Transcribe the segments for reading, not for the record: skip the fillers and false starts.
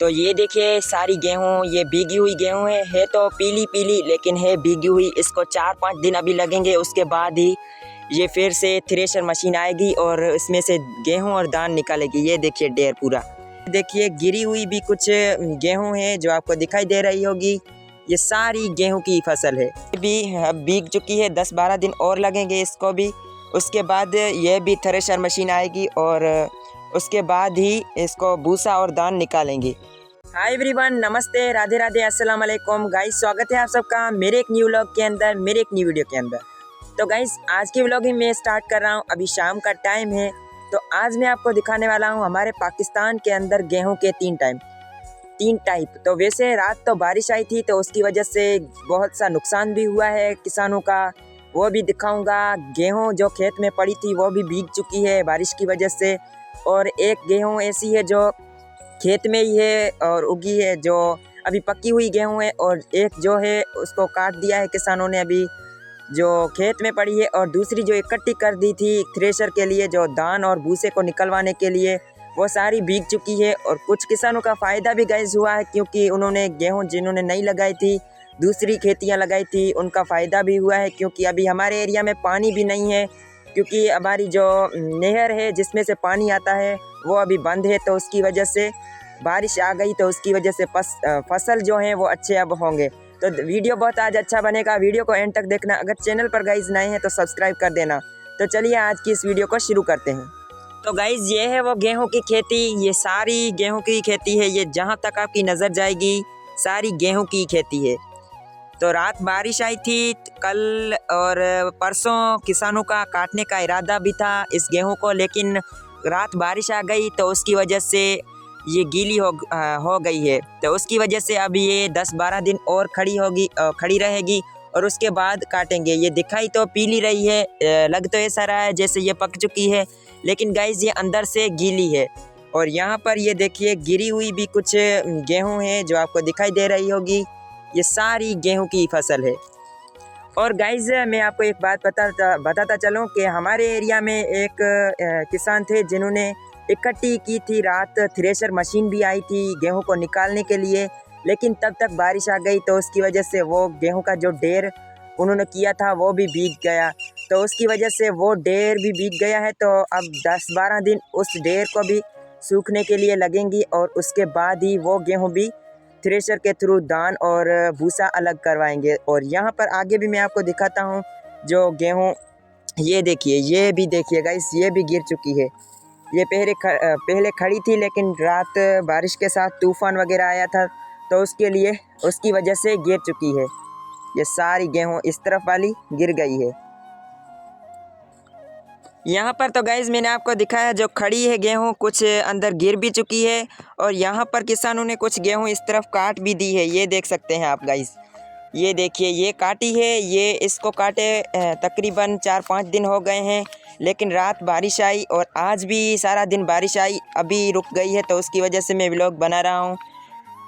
तो ये देखिए सारी गेहूँ, ये भीगी हुई गेहूँ है तो पीली पीली लेकिन है भीगी हुई। इसको 4-5 दिन अभी लगेंगे, उसके बाद ही ये फिर से थ्रेशर मशीन आएगी और इसमें से गेहूँ और दान निकालेगी। ये देखिए ढेर पूरा। देखिए गिरी हुई भी कुछ गेहूँ है जो आपको दिखाई दे रही होगी। ये सारी गेहूँ की फसल है, भी अब भीग चुकी है। 10-12 दिन और लगेंगे इसको भी। उसके बाद ये भी थ्रेशर मशीन आएगी और उसके बाद ही इसको भूसा और दान निकालेंगे। हाय एवरीवन, नमस्ते, राधे राधे, अस्सलाम वालेकुम गाइस। स्वागत है आप सबका मेरे एक न्यू व्लॉग के अंदर, मेरे एक न्यू वीडियो के अंदर। तो गाइस आज की व्लॉगिंग मैं स्टार्ट कर रहा हूँ। अभी शाम का टाइम है तो आज मैं आपको दिखाने वाला हूँ हमारे पाकिस्तान के अंदर गेहूँ के 3 टाइप। तो वैसे रात तो बारिश आई थी तो उसकी वजह से बहुत सा नुकसान भी हुआ है किसानों का, वो भी दिखाऊंगा। गेहूँ जो खेत में पड़ी थी वो भी भीग चुकी है बारिश की वजह से, और एक गेहूँ ऐसी है जो खेत में ही है और उगी है, जो अभी पकी हुई गेहूँ है, और एक जो है उसको काट दिया है किसानों ने अभी, जो खेत में पड़ी है, और दूसरी जो इकट्ठी कर दी थी थ्रेशर के लिए, जो धान और भूसे को निकलवाने के लिए, वो सारी भीग चुकी है। और कुछ किसानों का फ़ायदा भी गैस हुआ है क्योंकि उन्होंने गेहूँ जिन्होंने नहीं लगाई थी, दूसरी खेतियाँ लगाई थी, उनका फ़ायदा भी हुआ है। क्योंकि अभी हमारे एरिया में पानी भी नहीं है, क्योंकि हमारी जो नहर है जिसमें से पानी आता है वो अभी बंद है। तो उसकी वजह से बारिश आ गई तो उसकी वजह से फसल जो है वो अच्छे अब होंगे। तो वीडियो बहुत आज अच्छा बनेगा, वीडियो को एंड तक देखना। अगर चैनल पर गाइज नए हैं तो सब्सक्राइब कर देना। तो चलिए आज की इस वीडियो को शुरू करते हैं। तो गाइज ये है वो गेहूं की खेती, ये सारी गेहूं की खेती है। ये जहां तक आपकी नज़र जाएगी सारी गेहूं की खेती है। तो रात बारिश आई थी कल और परसों, किसानों का काटने का इरादा भी था इस गेहूं को, लेकिन रात बारिश आ गई तो उसकी वजह से ये गीली हो गई है। तो उसकी वजह से अब ये 10-12 दिन और खड़ी रहेगी और उसके बाद काटेंगे। ये दिखाई तो पीली रही है, लग तो ऐसा रहा है जैसे ये पक चुकी है, लेकिन गाइज ये अंदर से गीली है। और यहाँ पर ये देखिए गिरी हुई भी कुछ गेहूँ है जो आपको दिखाई दे रही होगी। ये सारी गेहूँ की फसल है। और गाइज मैं आपको एक बात बताता चलूँ कि हमारे एरिया में एक किसान थे जिन्होंने इकट्ठी की थी रात, थ्रेशर मशीन भी आई थी गेहूं को निकालने के लिए, लेकिन तब तक बारिश आ गई तो उसकी वजह से वो गेहूं का जो ढेर उन्होंने किया था वो भी भीग गया। तो उसकी वजह से वो ढेर भी भीग गया है। तो अब 10-12 दिन उस ढेर को भी सूखने के लिए लगेंगी और उसके बाद ही वो गेहूँ भी थ्रेशर के थ्रू दान और भूसा अलग करवाएंगे। और यहाँ पर आगे भी मैं आपको दिखाता हूँ जो गेहूँ, ये देखिए, ये भी देखिए गाइस, ये भी गिर चुकी है। ये पहले खड़ी थी लेकिन रात बारिश के साथ तूफ़ान वगैरह आया था तो उसकी वजह से गिर चुकी है। ये सारी गेहूँ इस तरफ वाली गिर गई है। यहाँ पर तो गाइज़ मैंने आपको दिखाया जो खड़ी है गेहूँ, कुछ अंदर गिर भी चुकी है, और यहाँ पर किसानों ने कुछ गेहूँ इस तरफ काट भी दी है। ये देख सकते हैं आप गाइज़, ये देखिए ये काटी है। ये इसको काटे तकरीबन 4-5 दिन हो गए हैं, लेकिन रात बारिश आई और आज भी सारा दिन बारिश आई, अभी रुक गई है तो उसकी वजह से मैं व्लॉग बना रहा हूँ।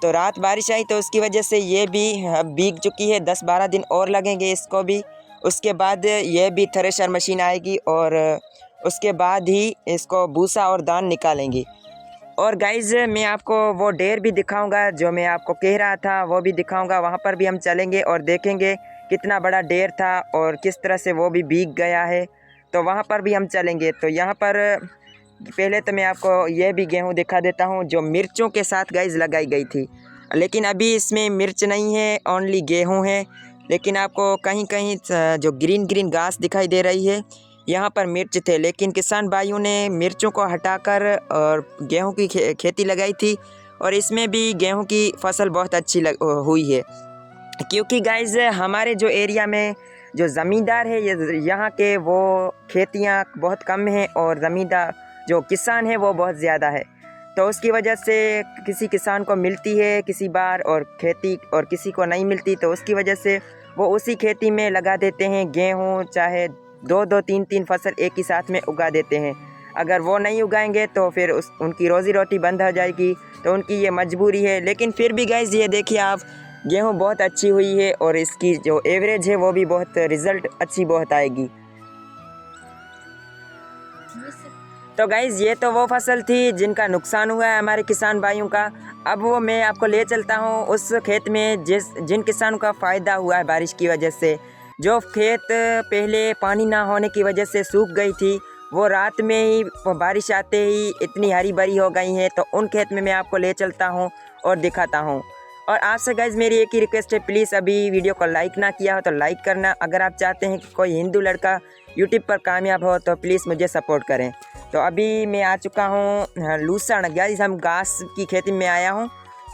तो रात बारिश आई तो उसकी वजह से ये भी भीग चुकी है। 10-12 दिन और लगेंगे इसको भी। उसके बाद ये भी थ्रेशर मशीन आएगी और उसके बाद ही इसको भूसा और दान निकालेंगी। और गाइज़ मैं आपको वो ढेर भी दिखाऊंगा जो मैं आपको कह रहा था, वो भी दिखाऊंगा। वहाँ पर भी हम चलेंगे और देखेंगे कितना बड़ा ढेर था और किस तरह से वो भी भीग गया है। तो वहाँ पर भी हम चलेंगे। तो यहाँ पर पहले तो मैं आपको ये भी गेहूँ दिखा देता हूँ जो मिर्चों के साथ गाइज़ लगाई गई थी, लेकिन अभी इसमें मिर्च नहीं है, ओनली गेहूँ है। लेकिन आपको कहीं कहीं जो ग्रीन घास दिखाई दे रही है, यहाँ पर मिर्च थे, लेकिन किसान भाइयों ने मिर्चों को हटाकर और गेहूं की खेती लगाई थी। और इसमें भी गेहूं की फसल बहुत अच्छी हुई है, क्योंकि गाइज हमारे जो एरिया में जो ज़मींदार है, यहाँ के वो खेतियाँ बहुत कम हैं और ज़मींदार जो किसान है वो बहुत ज़्यादा है। तो उसकी वजह से किसी किसान को मिलती है किसी बार और खेती, और किसी को नहीं मिलती, तो उसकी वजह से वो उसी खेती में लगा देते हैं गेहूँ, चाहे 2-2, 3-3 फसल एक ही साथ में उगा देते हैं। अगर वो नहीं उगाएंगे तो फिर उनकी रोज़ी रोटी बंद हो जाएगी, तो उनकी ये मजबूरी है। लेकिन फिर भी गाइस ये देखिए आप, गेहूँ बहुत अच्छी हुई है और इसकी जो एवरेज है वो भी बहुत, रिज़ल्ट अच्छी बहुत आएगी। तो गाइज़ ये तो वो फसल थी जिनका नुकसान हुआ है हमारे किसान भाइयों का। अब वो मैं आपको ले चलता हूँ उस खेत में जिन किसानों का फ़ायदा हुआ है बारिश की वजह से। जो खेत पहले पानी ना होने की वजह से सूख गई थी, वो रात में ही बारिश आते ही इतनी हरी भरी हो गई हैं। तो उन खेत में मैं आपको ले चलता हूँ और दिखाता हूँ। और आपसे गाइज़ मेरी एक ही रिक्वेस्ट है, प्लीज़ अभी वीडियो को लाइक ना किया हो तो लाइक करना। अगर आप चाहते हैं कि कोई हिंदू लड़का यूट्यूब पर कामयाब हो तो प्लीज़ मुझे सपोर्ट करें। तो अभी मैं आ चुका हूँ लूसण। गाइज़ हम घास की खेती में आया हूँ।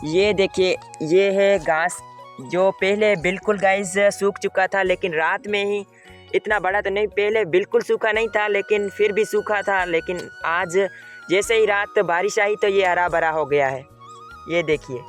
ये देखिए, ये है घास जो पहले बिल्कुल गाइज़ सूख चुका था, लेकिन रात में ही इतना बड़ा तो नहीं, पहले बिल्कुल सूखा नहीं था लेकिन फिर भी सूखा था। लेकिन आज जैसे ही रात बारिश आई तो ये हरा भरा हो गया है। ये देखिए,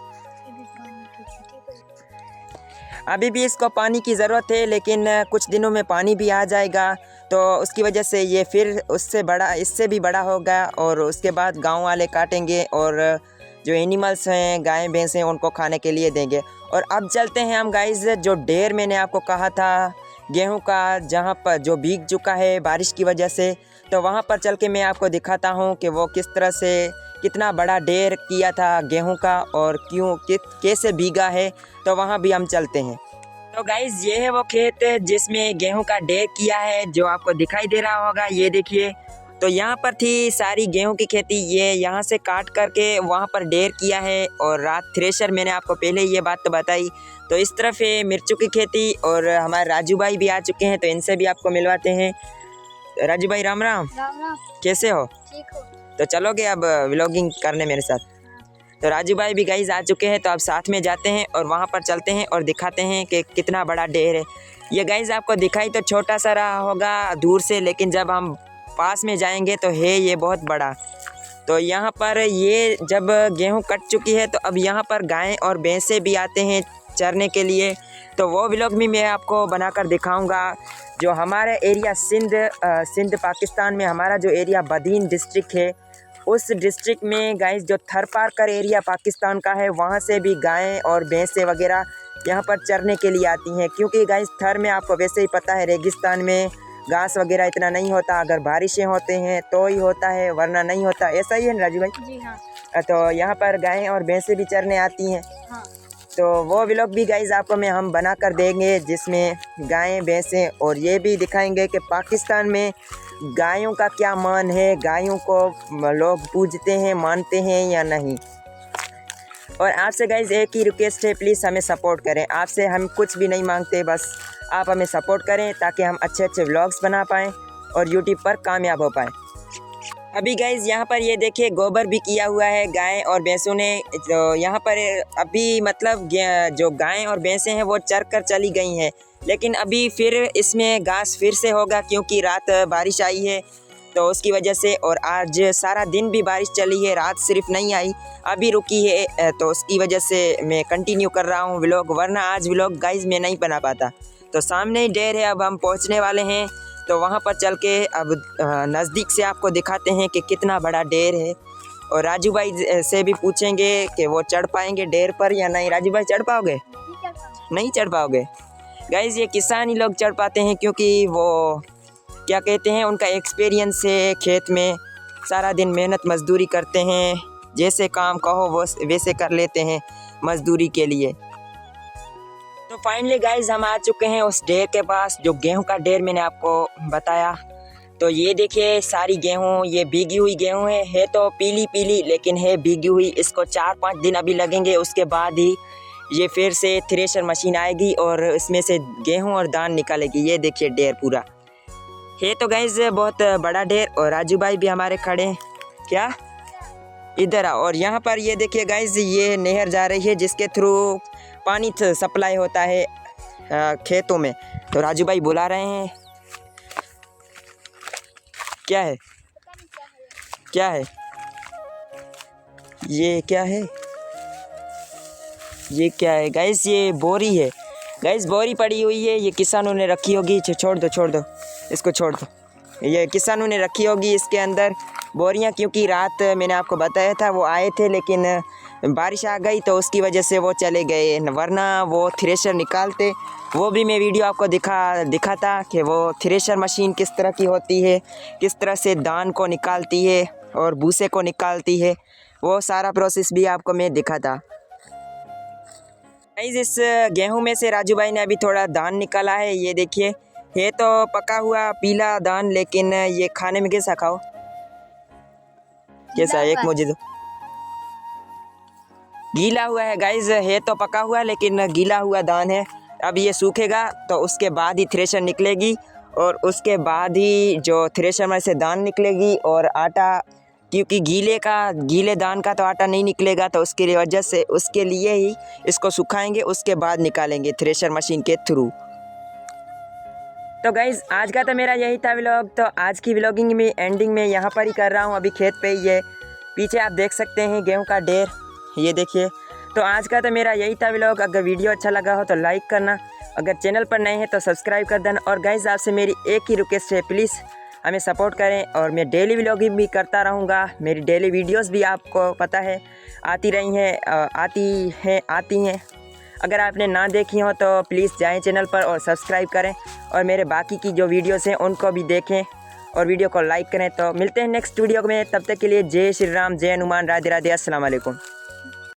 अभी भी इसको पानी की ज़रूरत है, लेकिन कुछ दिनों में पानी भी आ जाएगा तो उसकी वजह से ये फिर इससे भी बड़ा होगा। और उसके बाद गांव वाले काटेंगे और जो एनिमल्स हैं, गाय भैंस हैं, उनको खाने के लिए देंगे। और अब चलते हैं हम गाइज़, जो ढेर मैंने आपको कहा था गेहूं का, जहां पर जो भीग चुका है बारिश की वजह से, तो वहां पर चल के मैं आपको दिखाता हूं कि वो किस तरह से कितना बड़ा ढेर किया था गेहूं का और कैसे भीगा है। तो वहां भी हम चलते हैं। तो गाइज़ ये है वो खेत जिसमें गेहूं का ढेर किया है, जो आपको दिखाई दे रहा होगा। ये देखिए, तो यहाँ पर थी सारी गेहूं की खेती। ये यहाँ से काट करके वहाँ पर ढेर किया है और रात थ्रेशर, मैंने आपको पहले ये बात तो बताई। तो इस तरफ है मिर्चों की खेती और हमारे राजू भाई भी आ चुके हैं, तो इनसे भी आपको मिलवाते हैं। राजू भाई राम राम। राम राम। कैसे हो? ठीक हो? तो चलोगे अब व्लॉगिंग करने मेरे साथ? तो राजू भाई भी गाइज़ आ चुके हैं, तो अब साथ में जाते हैं और वहाँ पर चलते हैं और दिखाते हैं कि कितना बड़ा ढेर है। ये गाइज़ आपको दिखाई तो छोटा सा रहा होगा दूर से, लेकिन जब हम पास में जाएंगे तो है ये बहुत बड़ा। तो यहाँ पर ये जब गेहूँ कट चुकी है तो अब यहाँ पर गायें और भैंसे भी आते हैं चरने के लिए। तो वो व्लॉग भी मैं आपको बनाकर दिखाऊंगा। जो हमारे एरिया सिंध पाकिस्तान में हमारा जो एरिया बदीन डिस्ट्रिक्ट है, उस डिस्ट्रिक्ट में गाइस जो थरपारकर एरिया पाकिस्तान का है, वहाँ से भी गायें और भैंसे वगैरह यहाँ पर चरने के लिए आती हैं। क्योंकि गाइस थर में आपको वैसे ही पता है, रेगिस्तान में घास वगैरह इतना नहीं होता। अगर बारिशें होते हैं तो ही होता है, वरना नहीं होता। ऐसा ही है ना राजू भाई? जी हाँ। तो यहाँ पर गायें और भैंसे भी चरने आती हैं। हाँ। तो वो व्लॉग भी गाइस आपको हम बना कर देंगे, जिसमें गायें भैंसें और ये भी दिखाएंगे कि पाकिस्तान में गायों का क्या मान है, गायों को लोग पूजते हैं, मानते हैं या नहीं। और आपसे गाइस एक ही रिक्वेस्ट है, प्लीज़ हमें सपोर्ट करें। आपसे हम कुछ भी नहीं मांगते, बस आप हमें सपोर्ट करें ताकि हम अच्छे अच्छे व्लॉग्स बना पाएँ और यूट्यूब पर कामयाब हो पाएँ। अभी गाइज़ यहाँ पर ये देखिए, गोबर भी किया हुआ है गाय और भैंसों ने। तो यहाँ पर अभी मतलब जो गायें और भैंसें हैं वो चर कर चली गई हैं, लेकिन अभी फिर इसमें घास फिर से होगा, क्योंकि रात बारिश आई है तो उसकी वजह से। और आज सारा दिन भी बारिश चली है, रात सिर्फ नहीं आई, अभी रुकी है। तो उसकी वजह से मैं कंटिन्यू कर रहा हूँ व्लॉग, वरना आज व्लॉग गाइज़ मैं नहीं बना पाता। तो सामने ही ढेर है, अब हम पहुँचने वाले हैं। तो वहाँ पर चल के अब नज़दीक से आपको दिखाते हैं कि कितना बड़ा ढेर है। और राजू भाई से भी पूछेंगे कि वो चढ़ पाएंगे ढेर पर या नहीं। राजू भाई चढ़ पाओगे? नहीं चढ़ पाओगे गाइज़। ये किसान ही लोग चढ़ पाते हैं, क्योंकि वो क्या कहते हैं, उनका एक्सपीरियंस है। खेत में सारा दिन मेहनत मजदूरी करते हैं, जैसे काम कहो वो वैसे कर लेते हैं मजदूरी के लिए। तो फाइनली गाइज हम आ चुके हैं उस ढेर के पास, जो गेहूं का ढेर मैंने आपको बताया। तो ये देखिए सारी गेहूं, ये भीगी हुई गेहूं है तो पीली पीली, लेकिन है भीगी हुई। इसको 4-5 दिन अभी लगेंगे, उसके बाद ही ये फिर से थ्रेशर मशीन आएगी और इसमें से गेहूं और धान निकालेगी। ये देखिए ढेर पूरा है तो गाइज बहुत बड़ा ढेर। और राजू भाई भी हमारे खड़े हैं। क्या इधर आओ। और यहाँ पर ये देखिए गाइज, ये नहर जा रही है जिसके थ्रू पानी सप्लाई होता है खेतों में। तो राजू भाई बुला रहे हैं। क्या है? क्या है ये? क्या है ये? क्या है गाइस? ये बोरी है गाइस, बोरी पड़ी हुई है। ये किसानों ने रखी होगी। छोड़ दो इसको, छोड़ दो। ये किसानों ने रखी होगी इसके अंदर बोरियां, क्योंकि रात मैंने आपको बताया था वो आए थे, लेकिन बारिश आ गई तो उसकी वजह से वो चले गए, वरना वो थ्रेशर निकालते। वो भी मैं वीडियो आपको दिखाता कि वो थ्रेशर मशीन किस तरह की होती है, किस तरह से धान को निकालती है और भूसे को निकालती है, वो सारा प्रोसेस भी आपको मैं दिखाता। गाइस इस गेहूं में से राजू भाई ने अभी थोड़ा धान निकाला है, ये देखिए। ये तो पका हुआ पीला धान, लेकिन ये खाने में कैसा खाओ, कैसा एक मुझे दो। गीला हुआ है गाइस, है तो पका हुआ लेकिन गीला हुआ धान है। अब ये सूखेगा तो उसके बाद ही थ्रेशर निकलेगी और उसके बाद ही जो थ्रेशर में से धान निकलेगी और आटा, क्योंकि गीले धान का तो आटा नहीं निकलेगा, तो उसके वजह से उसके लिए ही इसको सुखाएंगे, उसके बाद निकालेंगे थ्रेशर मशीन के थ्रू। तो गाइज़ आज का तो मेरा यही था व्लॉग। तो आज की व्लॉगिंग में एंडिंग में यहाँ पर ही कर रहा हूँ। अभी खेत पे ही है, पीछे आप देख सकते हैं गेहूं का ढेर, ये देखिए। तो आज का तो मेरा यही था व्लॉग। अगर वीडियो अच्छा लगा हो तो लाइक करना, अगर चैनल पर नए हैं तो सब्सक्राइब कर देना। और गाइज़ आपसे मेरी एक ही रिक्वेस्ट है, प्लीज़ हमें सपोर्ट करें। और मैं डेली व्लॉगिंग भी करता रहूँगा, मेरी डेली वीडियोस भी आपको पता है आती हैं। अगर आपने ना देखी हो तो प्लीज़ जाएं चैनल पर और सब्सक्राइब करें, और मेरे बाकी की जो वीडियोस हैं उनको भी देखें और वीडियो को लाइक करें। तो मिलते हैं नेक्स्ट वीडियो में, तब तक के लिए जय श्री राम, जय हनुमान, राधे राधे, अस्सलाम वालेकुम।